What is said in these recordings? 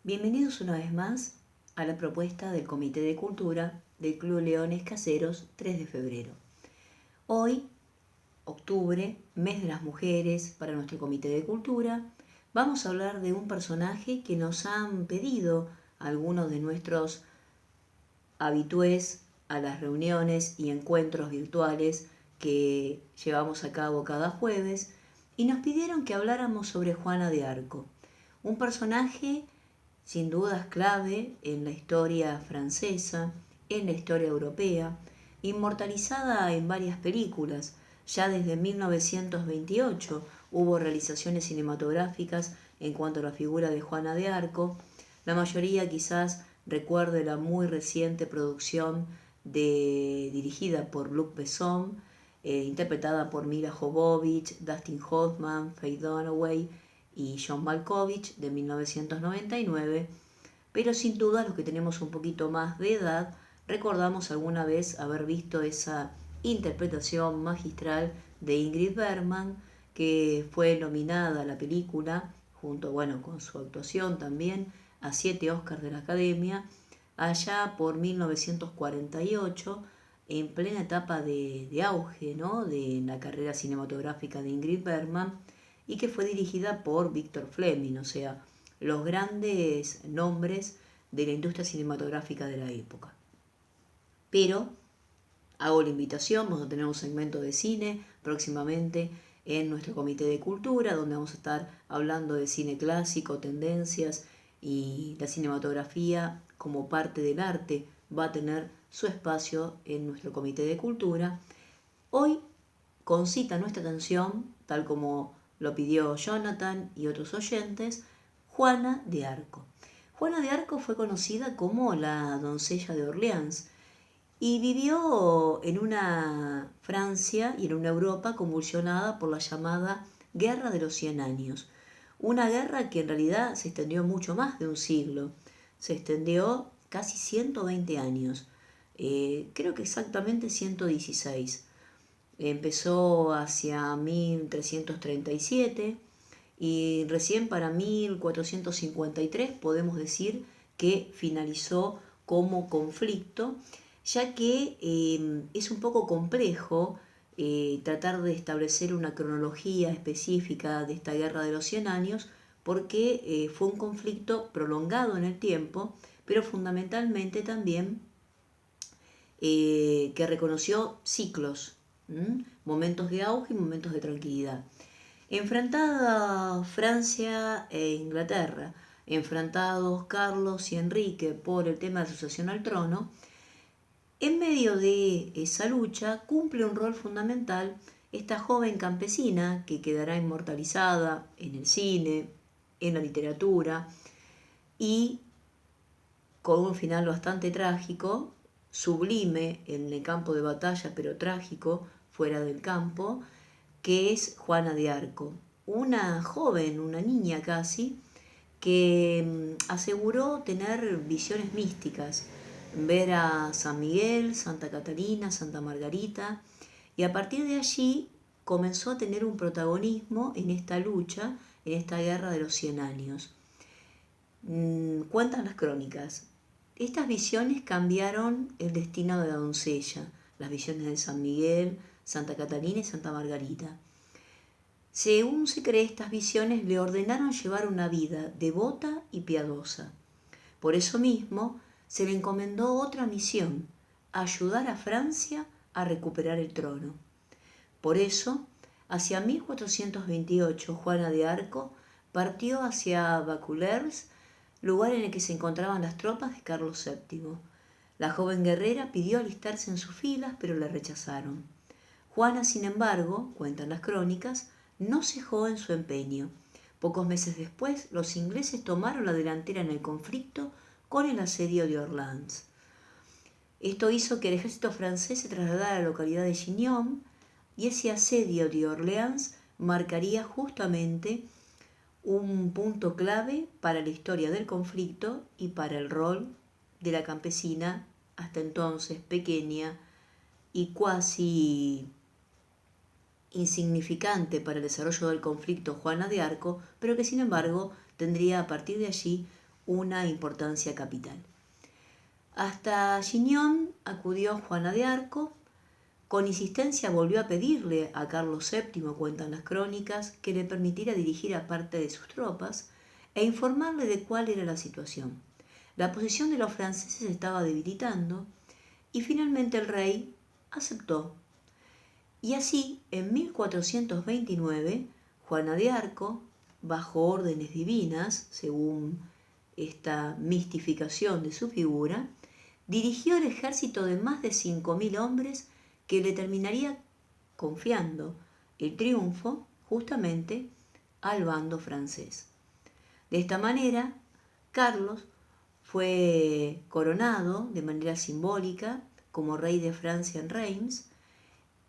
Bienvenidos una vez más a la propuesta del Comité de Cultura del Club Leones Caseros 3 de febrero. Hoy, octubre, mes de las mujeres para nuestro Comité de Cultura, vamos a hablar de un personaje que nos han pedido algunos de nuestros habitués a las reuniones y encuentros virtuales que llevamos a cabo cada jueves y nos pidieron que habláramos sobre Juana de Arco, un personaje sin dudas clave en la historia francesa, en la historia europea, inmortalizada en varias películas. Ya desde 1928 hubo realizaciones cinematográficas en cuanto a la figura de Juana de Arco. La mayoría quizás recuerde la muy reciente producción dirigida por Luc Besson, interpretada por Mila Jovovich, Dustin Hoffman, Faye Dunaway y John Malkovich de 1999, pero sin duda los que tenemos un poquito más de edad recordamos alguna vez haber visto esa interpretación magistral de Ingrid Bergman, que fue nominada a la película, junto con su actuación también, a 7 Oscars de la Academia, allá por 1948, en plena etapa de auge, ¿no?, de la carrera cinematográfica de Ingrid Bergman, y que fue dirigida por Victor Fleming, o sea, los grandes nombres de la industria cinematográfica de la época. Pero hago la invitación, vamos a tener un segmento de cine próximamente en nuestro Comité de Cultura, donde vamos a estar hablando de cine clásico, tendencias, y la cinematografía como parte del arte va a tener su espacio en nuestro Comité de Cultura. Hoy concita nuestra atención, tal como lo pidió Jonathan y otros oyentes, Juana de Arco. Juana de Arco fue conocida como la doncella de Orleans y vivió en una Francia y en una Europa convulsionada por la llamada Guerra de los 100 Años. Una guerra que en realidad se extendió mucho más de un siglo, se extendió casi 120 años, creo que exactamente 116. Empezó hacia 1337 y recién para 1453 podemos decir que finalizó como conflicto, ya que es un poco complejo tratar de establecer una cronología específica de esta guerra de los 100 años, porque fue un conflicto prolongado en el tiempo, pero fundamentalmente también que reconoció ciclos, momentos de auge y momentos de tranquilidad. Enfrentada Francia e Inglaterra, enfrentados Carlos y Enrique por el tema de sucesión al trono, en medio de esa lucha cumple un rol fundamental esta joven campesina que quedará inmortalizada en el cine, en la literatura y con un final bastante trágico, sublime en el campo de batalla, pero trágico fuera del campo, que es Juana de Arco, una joven, una niña casi, que aseguró tener visiones místicas, ver a San Miguel, Santa Catalina, Santa Margarita, y a partir de allí comenzó a tener un protagonismo en esta lucha, en esta guerra de los 100 años. Cuentan las crónicas. Estas visiones cambiaron el destino de la doncella, las visiones de San Miguel, Santa Catalina y Santa Margarita. Según se cree, estas visiones le ordenaron llevar una vida devota y piadosa. Por eso mismo se le encomendó otra misión: ayudar a Francia a recuperar el trono. Por eso, hacia 1428, Juana de Arco partió hacia Vaucouleurs, lugar en el que se encontraban las tropas de Carlos VII. La joven guerrera pidió alistarse en sus filas, pero la rechazaron. Juana, sin embargo, cuentan las crónicas, no cejó en su empeño. Pocos meses después, los ingleses tomaron la delantera en el conflicto con el asedio de Orleans. Esto hizo que el ejército francés se trasladara a la localidad de Chinon, y ese asedio de Orleans marcaría justamente un punto clave para la historia del conflicto y para el rol de la campesina, hasta entonces pequeña y cuasi insignificante para el desarrollo del conflicto, Juana de Arco, pero que sin embargo tendría a partir de allí una importancia capital. Hasta Chinon acudió Juana de Arco. Con insistencia volvió a pedirle a Carlos VII, cuentan las crónicas, que le permitiera dirigir a parte de sus tropas e informarle de cuál era la situación. La posición de los franceses se estaba debilitando y finalmente el rey aceptó. Y así, en 1429, Juana de Arco, bajo órdenes divinas, según esta mistificación de su figura, dirigió el ejército de más de 5.000 hombres que le terminaría confiando el triunfo justamente al bando francés. De esta manera, Carlos fue coronado de manera simbólica como rey de Francia en Reims,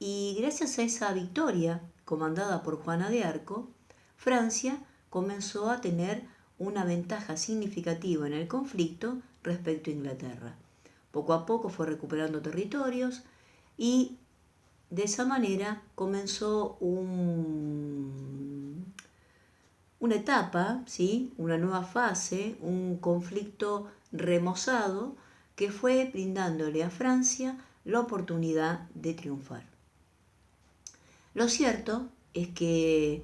y gracias a esa victoria comandada por Juana de Arco, Francia comenzó a tener una ventaja significativa en el conflicto respecto a Inglaterra. Poco a poco fue recuperando territorios y de esa manera comenzó una etapa, ¿sí? Una nueva fase, un conflicto remozado que fue brindándole a Francia la oportunidad de triunfar. Lo cierto es que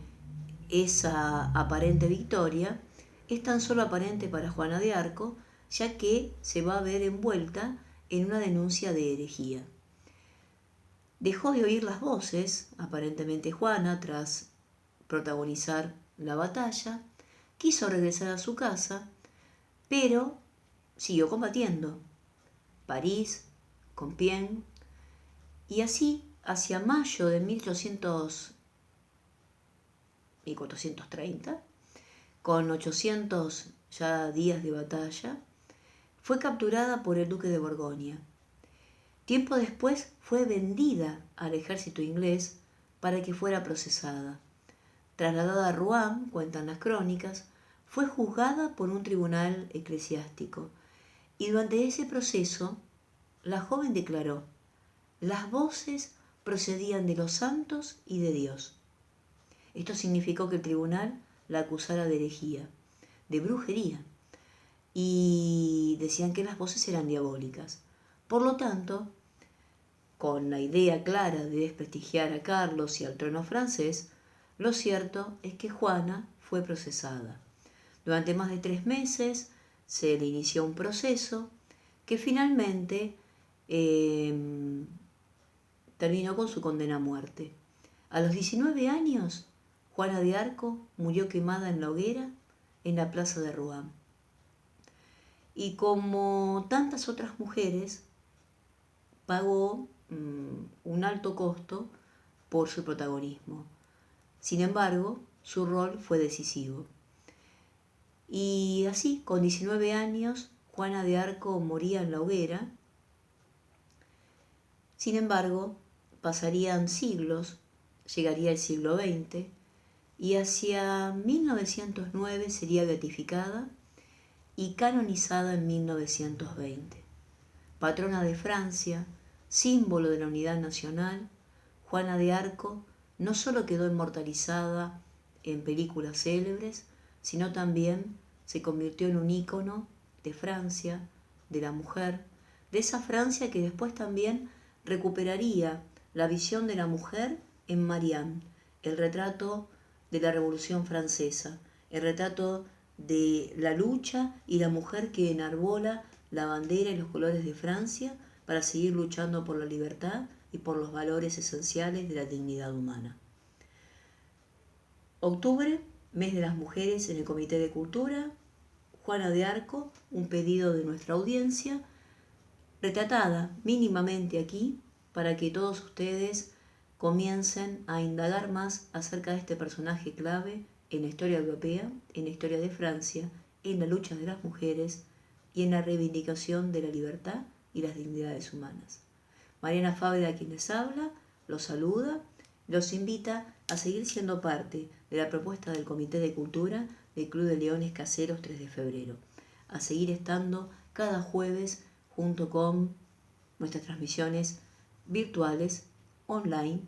esa aparente victoria es tan solo aparente para Juana de Arco, ya que se va a ver envuelta en una denuncia de herejía. Dejó de oír las voces, aparentemente Juana, tras protagonizar la batalla, quiso regresar a su casa, pero siguió combatiendo. París, Compiègne, y así, hacia mayo de 1430, con 800 ya días de batalla, fue capturada por el duque de Borgoña. Tiempo después fue vendida al ejército inglés para que fuera procesada. Trasladada a Rouen, cuentan las crónicas, fue juzgada por un tribunal eclesiástico y durante ese proceso la joven declaró: las voces procedían de los santos y de Dios. Esto significó que el tribunal la acusara de herejía, de brujería, y decían que las voces eran diabólicas. Por lo tanto, con la idea clara de desprestigiar a Carlos y al trono francés, lo cierto es que Juana fue procesada. Durante más de 3 meses se le inició un proceso que finalmente terminó con su condena a muerte. A los 19 años, Juana de Arco murió quemada en la hoguera en la plaza de Rouen. Y como tantas otras mujeres, pagó un alto costo por su protagonismo. Sin embargo, su rol fue decisivo. Y así, con 19 años, Juana de Arco moría en la hoguera. Sin embargo, pasarían siglos, llegaría el siglo XX, y hacia 1909 sería beatificada y canonizada en 1920. Patrona de Francia, símbolo de la unidad nacional, Juana de Arco no solo quedó inmortalizada en películas célebres, sino también se convirtió en un ícono de Francia, de la mujer, de esa Francia que después también recuperaría la visión de la mujer en Marianne, el retrato de la Revolución Francesa, el retrato de la lucha y la mujer que enarbola la bandera y los colores de Francia para seguir luchando por la libertad y por los valores esenciales de la dignidad humana. Octubre, mes de las mujeres en el Comité de Cultura. Juana de Arco, un pedido de nuestra audiencia, retratada mínimamente aquí para que todos ustedes comiencen a indagar más acerca de este personaje clave en la historia europea, en la historia de Francia, en la lucha de las mujeres y en la reivindicación de la libertad y las dignidades humanas. Mariana Fábrega, quien les habla, los saluda, los invita a seguir siendo parte de la propuesta del Comité de Cultura del Club de Leones Caseros 3 de febrero, a seguir estando cada jueves junto con nuestras transmisiones virtuales, online,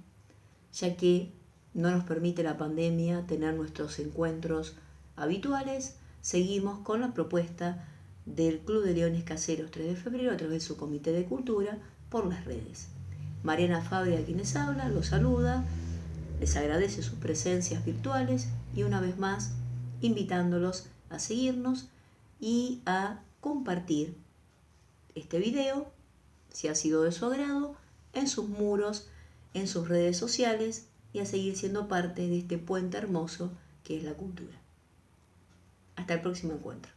ya que no nos permite la pandemia tener nuestros encuentros habituales, seguimos con la propuesta del Club de Leones Caseros 3 de febrero a través de su Comité de Cultura por las redes. Mariana Fabri, a quienes habla, los saluda, les agradece sus presencias virtuales y una vez más invitándolos a seguirnos y a compartir este video, si ha sido de su agrado, en sus muros, en sus redes sociales y a seguir siendo parte de este puente hermoso que es la cultura. Hasta el próximo encuentro.